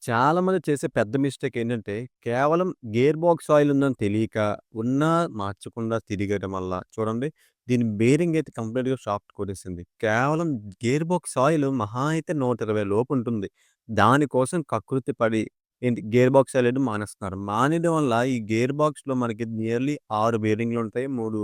చాలామంది చేసే పెద్ద మిస్టేక్ ఏంటంటే, కేవలం గేర్ బాక్స్ ఆయిల్ ఉందని తెలియక, ఉన్నా మార్చకుండా తిరగడం వల్ల చూడండి, దీని బేరింగ్ అయితే కంప్లీట్‌గా షాఫ్ట్ కొట్టేసింది. కేవలం గేర్ బాక్స్ ఆయిల్ మహా అయితే 120 లోపు ఉంటుంది. దానికోసం కకృతి పడి ఏంటి గేర్ బాక్స్ ఆయిల్ ఏయడం మానేస్తున్నారు. మానేయడం వల్ల ఈ గేర్ బాక్స్‌లో మనకి నియర్లీ 6 బేరింగ్‌లుంటాయి. 3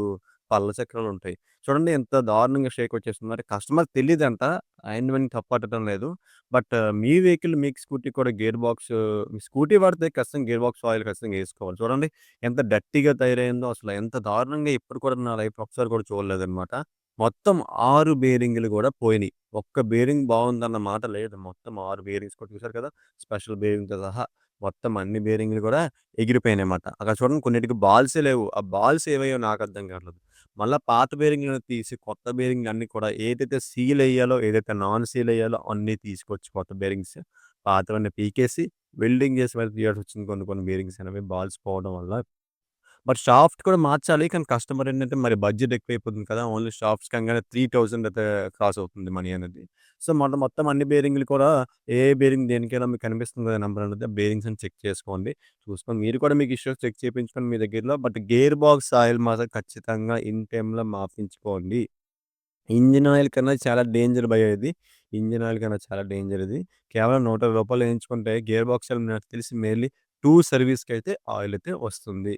పళ్ళ చక్రాలుంటాయి. చూడండి ఎంత దారుణంగా షేక్ వచ్చేస్తుంది. మరి కస్టమర్‌కి తెలీదంట. ఆయనని తప్పట్టడం లేదు. బట్ మీ వెహికల్ మీకు స్కూటీ కూడా గేర్ బాక్స్ మీ స్కూటీ వాడితే ఖచ్చితంగా గేర్ బాక్స్ ఆయిల్ ఖచ్చితంగా ఏసుకోవాలి. చూడండి ఎంత డర్టీగా తయారైందో అసలు ఎంత దారుణంగా ఇప్పుడు కూడా నా లైఫ్‌లో ఒక్కసారి కూడా చూడలేదనమాట. మొత్తం 6 బేరింగులు గూడా పోయినియి. ఒక్క బేరింగ్ బావుందన్న మాట లేదు. మొత్తం 6 బేరింగ్స్ కూడా చూసారు కదా! స్పెషల్ బేరింగ్‌తో సహా మొత్తం అన్ని బేరింగులు గూడా ఎగిరిపోయినాయన్నమాట. అక్కడ చూడండి కొన్నిటికి బాల్సే లేవు. ఆ బాల్స్ ఏవయ్యో నాకు అర్థం కావట్లేదు. మళ్ళా పాత బేరింగ్‌లను తీసి కొత్త బేరింగ్‌లన్నీ కూడా ఏదైతే సీలెయ్యాలో, ఏదైతే నాన్ సీలెయ్యాలో అన్నీ తీసుకొచ్చి కొత్త బేరింగ్స్ పాతవన్నీ పీకేసి వెల్డింగ్ చేసి మరి తీయాల్సొచ్చింది కొన్ని కొన్ని బేరింగ్స్ అనేవి బాల్స్ పోవడం వల్ల. బట్ షాఫ్ట్ కూడా మార్చాలి. కానీ కస్టమర్ ఏంటంటే మరి బడ్జెట్ ఎక్కువైపోతుంది కదా! ఓన్లీ షాఫ్ట్స్ కంగానే 3000 అయితే క్రాస్ అవుతుంది మనీ అనేది. సో, మొత్తం అన్ని బేరింగ్‌లు కూడా ఏ బేరింగ్ దేనికైనా మీకు కనిపిస్తుంది కదా! నంబర్ అనేది. బేరింగ్స్‌ని చెక్ చేసుకోండి. చూసుకొని మీరు కూడా మీకు ఇష్యూస్ చెక్ చేపించుకోండి మీ దగ్గరలో. బట్ గేర్ బాక్స్ ఆయిల్ మాత్రం ఖచ్చితంగా ఇన్ టైమ్‌లో మార్పించుకోండి. ఇంజిన్ ఆయిల్ కన్నా చాలా డేంజర్ భయ్యా ఇది. ఇంజిన్ ఆయిల్ కన్నా చాలా డేంజర్ ఇది. కేవలం రూ. 120 ఏయించుకుంటే గేర్ బాక్స్ ఆయిల్ నాకు తెలిసి మెయిన్‌లీ 2 సర్వీస్‌కైతే ఆయిల్ అయితే వస్తుంది.